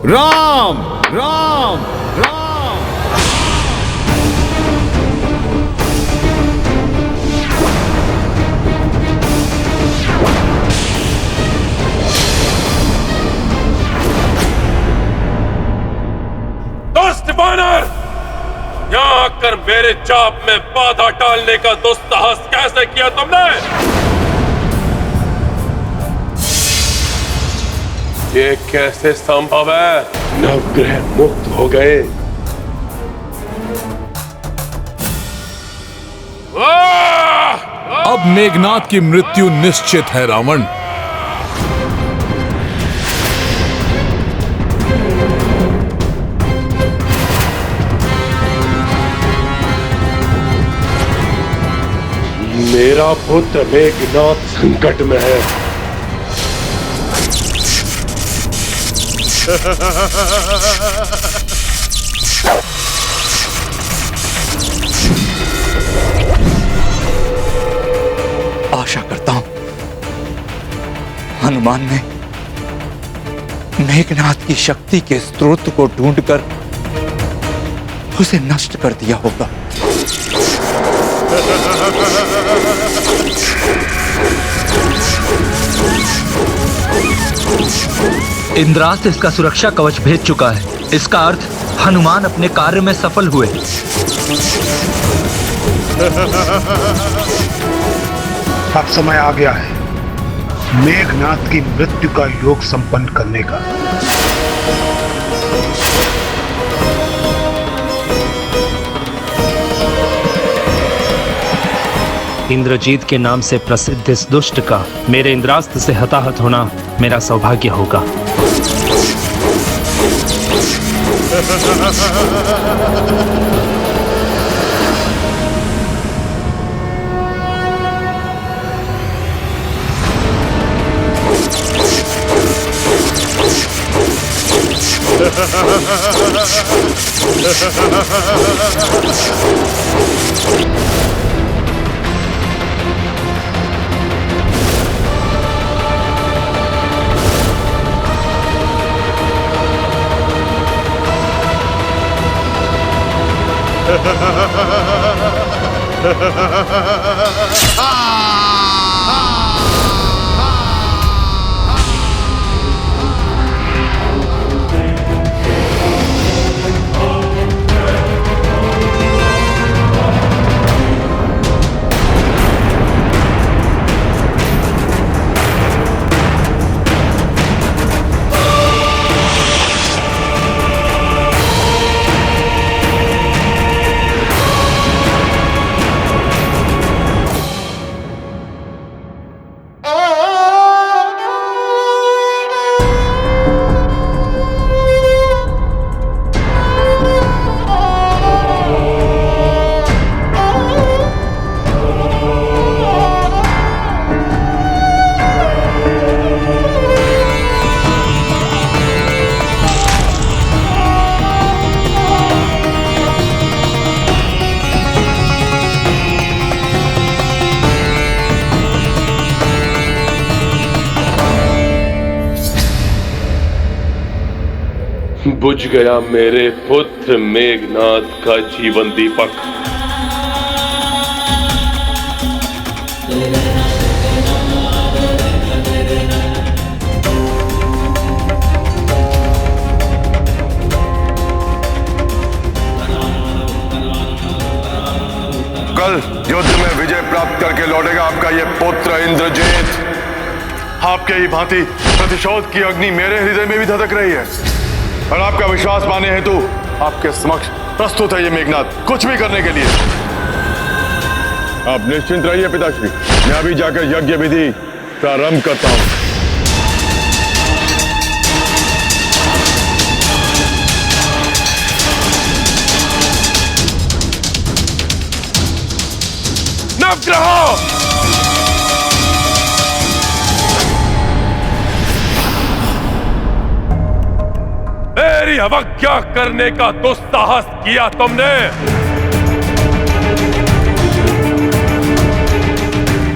Speaker 2: राम राम राम।
Speaker 14: दुष्ट वानर, यहाँ आकर मेरे जाप में बाधा डालने का दुस्साहस कैसे किया तुमने? ये कैसे संभव है? नवग्रह मुक्त हो गए।
Speaker 2: अब मेघनाद की मृत्यु निश्चित है रावण।
Speaker 14: मेरा पुत्र मेघनाद संकट में है।
Speaker 5: आशा करता हूं हनुमान ने मेघनाद की शक्ति के स्रोत को ढूंढकर उसे नष्ट कर दिया होगा।
Speaker 6: इंद्रास्त्र इसका सुरक्षा कवच भेज चुका है। इसका अर्थ हनुमान अपने कार्य में सफल हुए।
Speaker 11: अब समय आ गया है मेघनाद की मृत्यु का योग संपन्न करने का।
Speaker 6: इंद्रजीत के नाम से प्रसिद्ध इस दुष्ट का मेरे इंद्रास्त्र से हताहत होना मेरा सौभाग्य होगा।
Speaker 14: बुझ गया मेरे पुत्र मेघनाद का जीवन दीपक।
Speaker 1: कल युद्ध में विजय प्राप्त करके लौटेगा आपका ये पुत्र इंद्रजीत। आपके ही भांति प्रतिशोध की अग्नि मेरे हृदय में भी धधक रही है और आपका विश्वास पाने हेतु आपके समक्ष प्रस्तुत है ये मेघनाद, कुछ भी करने के लिए। आप निश्चिंत रहिए पिताश्री, मैं अभी जाकर यज्ञ विधि प्रारंभ करता हूं।
Speaker 14: नवग्रहों, मेरी अवज्ञा करने का दुस्साहस किया तुमने।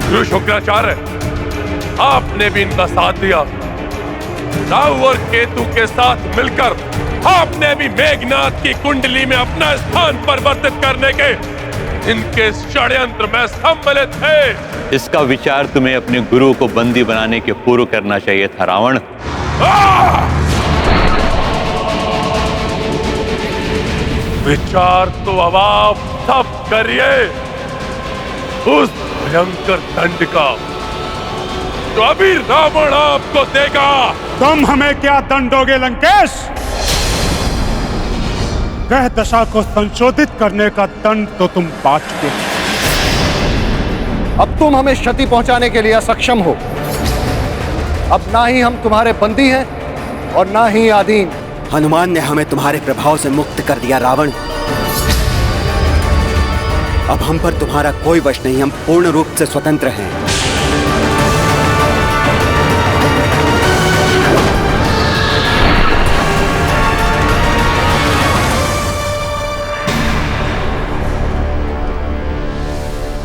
Speaker 14: गुरु शुक्राचार्य, आपने भी इनका साथ दिया। राहु और केतु के साथ मिलकर आपने भी मेघनाद की कुंडली में अपना स्थान परिवर्तित करने के इनके षड्यंत्र में सम्मिलित थे।
Speaker 8: इसका विचार तुम्हें अपने गुरु को बंदी बनाने के पूर्व करना चाहिए था रावण।
Speaker 14: विचार तो अब आप सब करिए उस भयंकर दंड का जो अभी रावण आपको देगा।
Speaker 11: तुम हमें क्या दंड दोगे लंकेश? ग्रह दशा को संशोधित करने का दंड तो तुम पा चुके हो।
Speaker 9: अब तुम हमें क्षति पहुंचाने के लिए असक्षम हो। अब ना ही हम तुम्हारे बंदी हैं और ना ही आधीन।
Speaker 13: हनुमान ने हमें तुम्हारे प्रभाव से मुक्त कर दिया रावण। अब हम पर तुम्हारा कोई वश नहीं, हम पूर्ण रूप से स्वतंत्र हैं।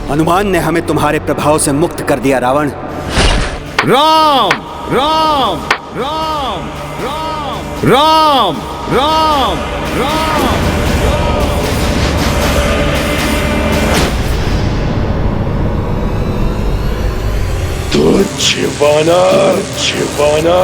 Speaker 13: हनुमान ने हमें तुम्हारे प्रभाव से मुक्त कर दिया रावण।
Speaker 2: राम राम राम राम राम राम राम।
Speaker 14: तो छिपाना छिपाना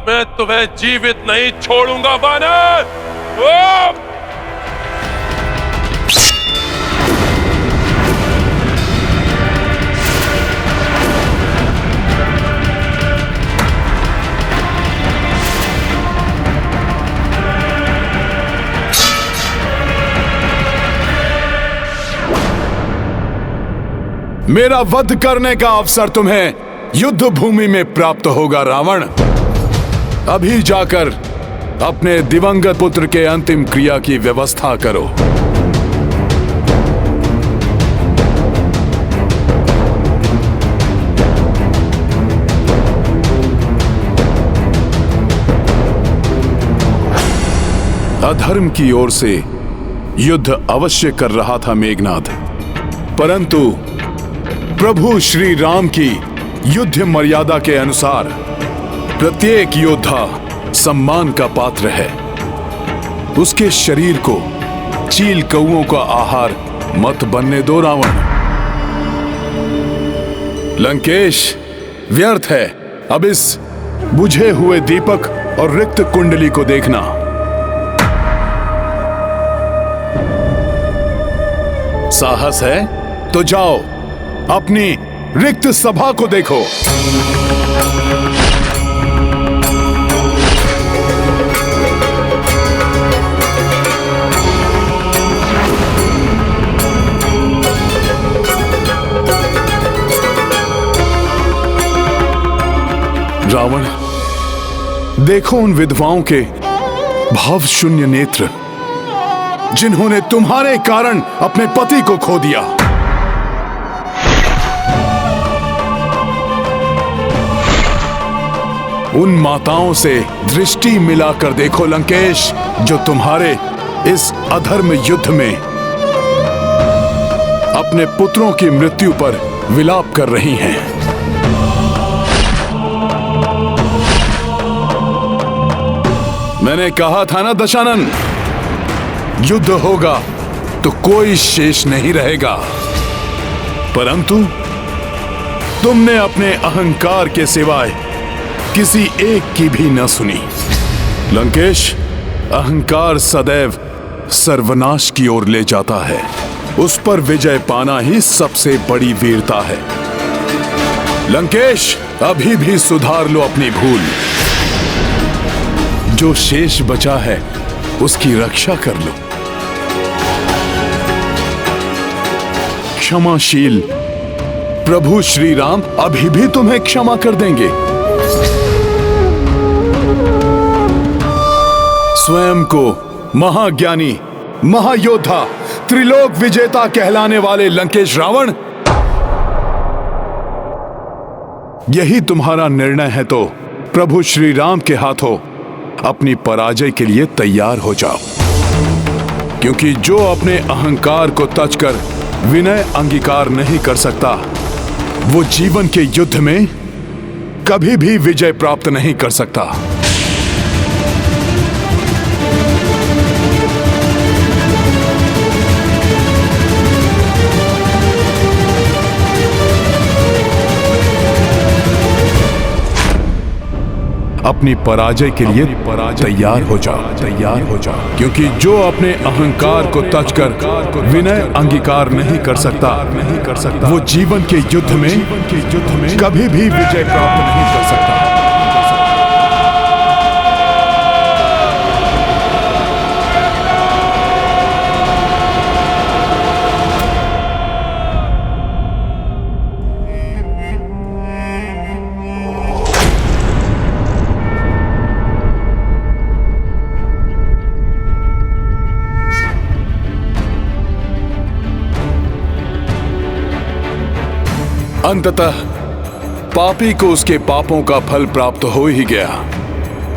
Speaker 14: मैं तुम्हें जीवित नहीं छोड़ूंगा वानर।
Speaker 2: मेरा वध करने का अवसर तुम्हें युद्ध भूमि में प्राप्त होगा रावण। अभी जाकर अपने दिवंगत पुत्र के अंतिम क्रिया की व्यवस्था करो। अधर्म की ओर से युद्ध अवश्य कर रहा था मेघनाद, परंतु प्रभु श्री राम की युद्ध मर्यादा के अनुसार प्रत्येक योद्धा सम्मान का पात्र है। उसके शरीर को चील कौओं का आहार मत बनने दो रावण। लंकेश, व्यर्थ है अब इस बुझे हुए दीपक और रिक्त कुंडली को देखना। साहस है तो जाओ अपनी रिक्त सभा को देखो। रावण, देखो उन विधवाओं के भाव शून्य नेत्र जिन्होंने तुम्हारे कारण अपने पति को खो दिया। उन माताओं से दृष्टि मिलाकर देखो लंकेश, जो तुम्हारे इस अधर्म युद्ध में अपने पुत्रों की मृत्यु पर विलाप कर रही हैं। मैंने कहा था ना दशानन, युद्ध होगा तो कोई शेष नहीं रहेगा, परंतु तुमने अपने अहंकार के सिवाय किसी एक की भी न सुनी। लंकेश, अहंकार सदैव सर्वनाश की ओर ले जाता है, उस पर विजय पाना ही सबसे बड़ी वीरता है। लंकेश, अभी भी सुधार लो अपनी भूल। जो शेष बचा है उसकी रक्षा कर लो। क्षमाशील प्रभु श्री राम अभी भी तुम्हें क्षमा कर देंगे। स्वयं को महाज्ञानी, महायोद्धा, त्रिलोक विजेता कहलाने वाले लंकेश रावण, यही तुम्हारा निर्णय है तो प्रभु श्री राम के हाथों अपनी पराजय के लिए तैयार हो जाओ, क्योंकि जो अपने अहंकार को तजकर विनय अंगीकार नहीं कर सकता, वो जीवन के युद्ध में कभी भी विजय प्राप्त नहीं कर सकता। अपनी पराजय के लिए तैयार हो जाओ, तैयार हो जाओ, क्योंकि जो अपने अहंकार को तजकर विनय अंगीकार नहीं कर सकता, वो जीवन के युद्ध में कभी भी विजय प्राप्त नहीं कर सकता। अंततः पापी को उसके पापों का फल प्राप्त हो ही गया।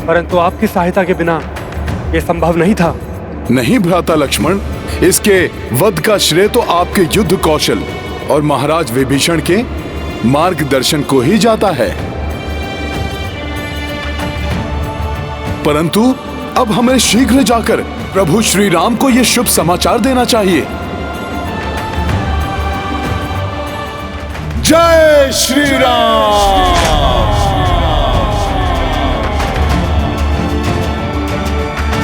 Speaker 7: परंतु आपकी सहायता के बिना यह संभव नहीं था।
Speaker 2: नहीं भ्राता लक्ष्मण, इसके वध का श्रेय तो आपके युद्ध कौशल और महाराज विभीषण के मार्गदर्शन को ही जाता है। परंतु अब हमें शीघ्र जाकर प्रभु श्री राम को यह शुभ समाचार देना चाहिए। जय श्री राम।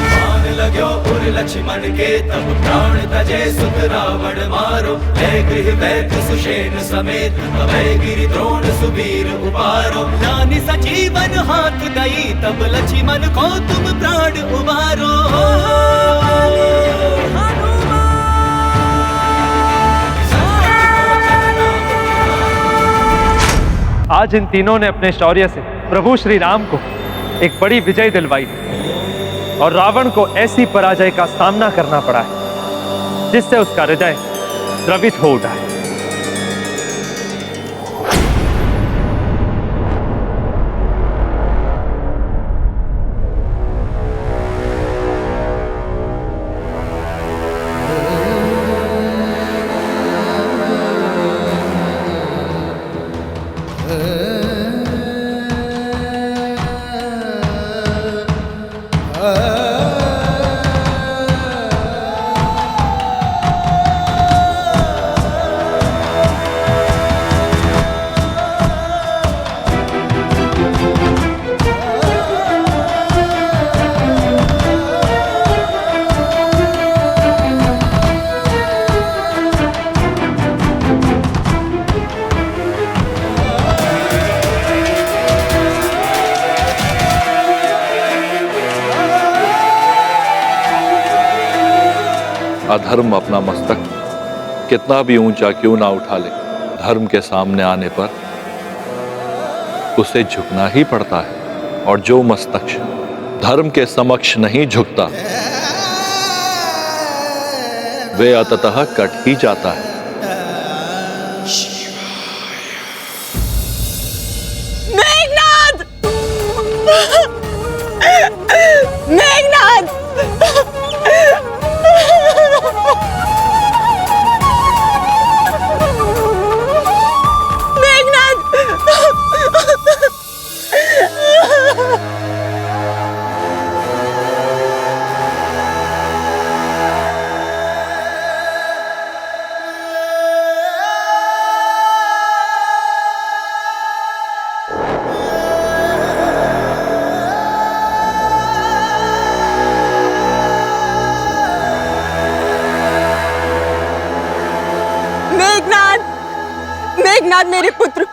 Speaker 15: मान लाग्यो उर लक्ष्मण के तब प्राण तजे सुत रावण मारो, जय गृह वैद सुषेण समेत अभय गिरि द्रोण सुबीर उबारो। लानि सजीवन हाथ दई तब लक्ष्मण को तुम प्राण उबारो।
Speaker 5: आज इन तीनों ने अपने शौर्य से प्रभु श्री राम को एक बड़ी विजय दिलवाई और रावण को ऐसी पराजय का सामना करना पड़ा है जिससे उसका हृदय द्रवित हो उठा है।
Speaker 16: अधर्म अपना मस्तक कितना भी ऊंचा क्यों ना उठा ले, धर्म के सामने आने पर उसे झुकना ही पड़ता है, और जो मस्तक धर्म के समक्ष नहीं झुकता वे अंततः कट ही जाता है।
Speaker 17: मेघनाद! मेघनाद! मेघनाद मेरे पुत्र,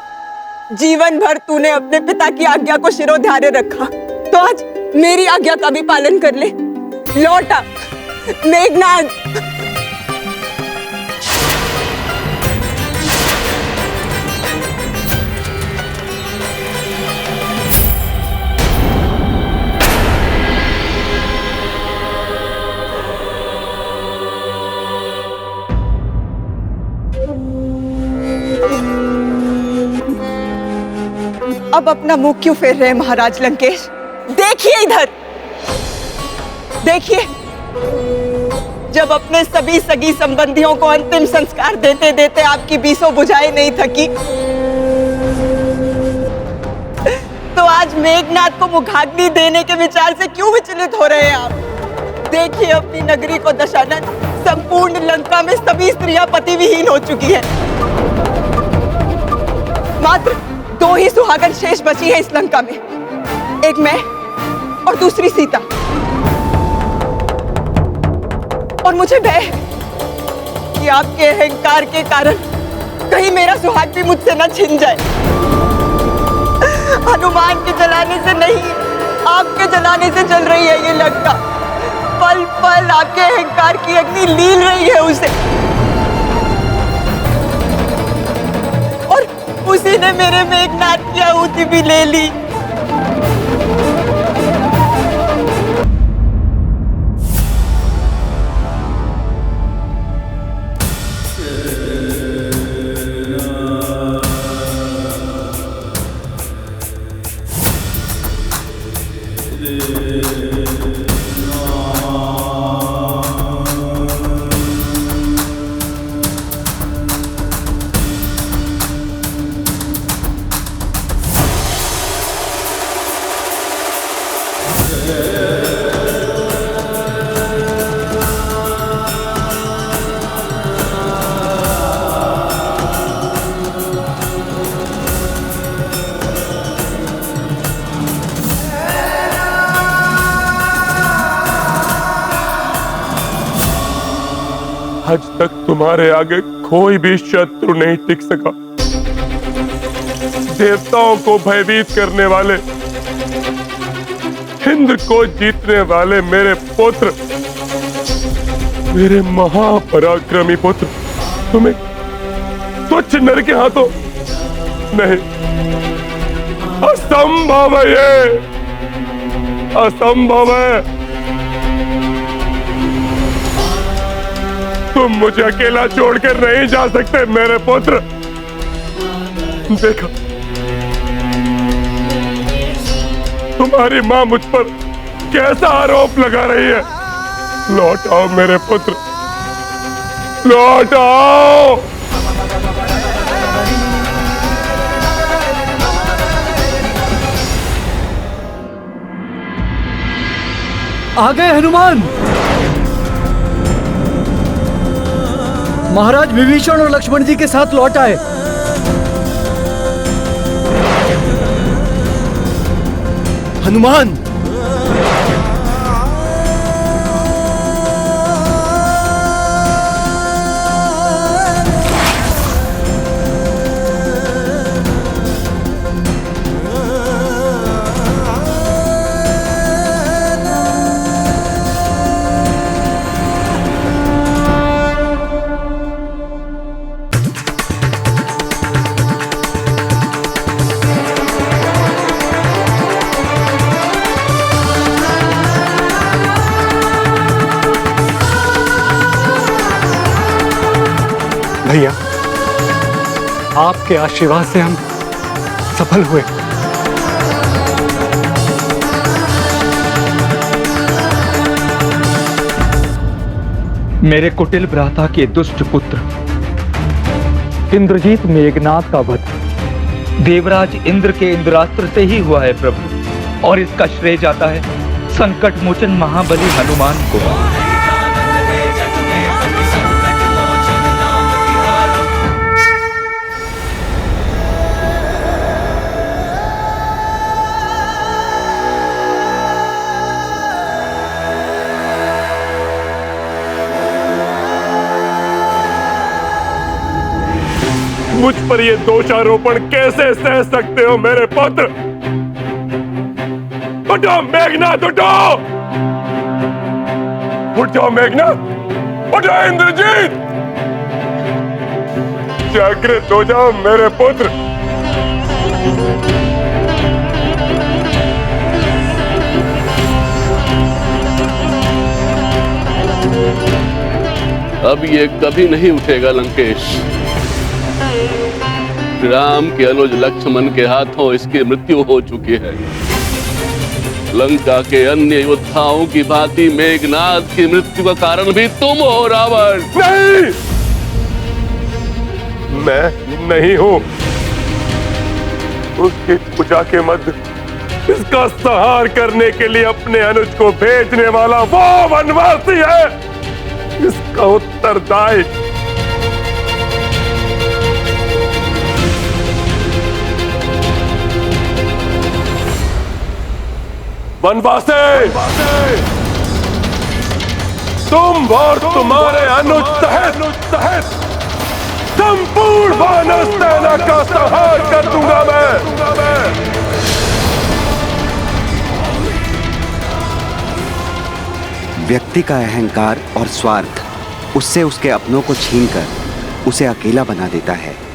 Speaker 17: जीवन भर तूने अपने पिता की आज्ञा को शिरोधार्य रखा, तो आज मेरी आज्ञा का भी पालन कर ले। लौट आ मेघनाद। अब अपना मुंह क्यों फेर रहे महाराज लंकेश? देखिए इधर, देखिए, जब अपने सभी सगी संबंधियों को अंतिम संस्कार देते देते आपकी बीसों बुझाई नहीं थकी, तो आज मेघनाद को मुखाग्नि देने के विचार से क्यों विचलित हो रहे हैं आप? देखिए अपनी नगरी को दशानन, संपूर्ण लंका में सभी स्त्रियां पति विहीन हो चुकी है। मात्र 2 ही सुहागन शेष बची है इस लंका में, एक मैं और दूसरी सीता। और मुझे भय है कि आपके अहंकार के कारण कहीं मेरा सुहाग भी मुझसे न छिन जाए। हनुमान के जलाने से नहीं, आपके जलाने से जल रही है ये लंका। पल पल आपके अहंकार की अग्नि लील रही है उसे, और उसी ने मेरे मेघनाद की आहुति भी ले ली।
Speaker 14: आज तक तुम्हारे आगे कोई भी शत्रु नहीं टिक सका। देवताओं को भयभीत करने वाले, इंद्र को जीतने वाले मेरे पुत्र, मेरे महापराक्रमी पुत्र, तुम्हें तुच्छ नर के हाथों नहीं, असंभव है ये, असंभव है। तुम मुझे अकेला छोड़कर नहीं जा सकते मेरे पुत्र। देखो, तुम्हारी मां मुझ पर कैसा आरोप लगा रही है। लौट आओ मेरे पुत्र, लौट आओ।
Speaker 3: आ गए हनुमान। महाराज विभीषण और लक्ष्मण जी के साथ लौट आए।
Speaker 18: हनुमान,
Speaker 7: आपके आशीर्वाद से हम सफल हुए।
Speaker 5: मेरे कुटिल भ्राता के दुष्ट पुत्र इंद्रजीत मेघनाथ का वध देवराज इंद्र के इंद्रास्त्र से ही हुआ है प्रभु, और इसका श्रेय जाता है संकट मोचन महाबली हनुमान को।
Speaker 14: मुझ पर ये दोषारोपण कैसे सह सकते हो मेरे पुत्र? उठो मेघनाथ, उठो! उठ जाओ मेघनाथ, उठो इंद्रजीत! जागृत हो जाओ मेरे पुत्र।
Speaker 19: अब ये कभी नहीं उठेगा लंकेश। राम के अनुज लक्ष्मण के हाथों इसकी मृत्यु हो चुकी है। लंका के अन्य योद्धाओं की भांति मेघनाथ की मृत्यु का कारण भी तुम हो रावण।
Speaker 14: नहीं, मैं नहीं हूं। उसकी पूजा के मध्य इसका संहार करने के लिए अपने अनुज को भेजने वाला वो वनवासी है, इसका उत्तरदायी। वनवासी, तुम और तुम्हारे अनुज सहित संपूर्ण वानर सेना का संहार कर दूंगा मैं।
Speaker 13: व्यक्ति का अहंकार और स्वार्थ उससे उसके अपनों को छीनकर उसे अकेला बना देता है।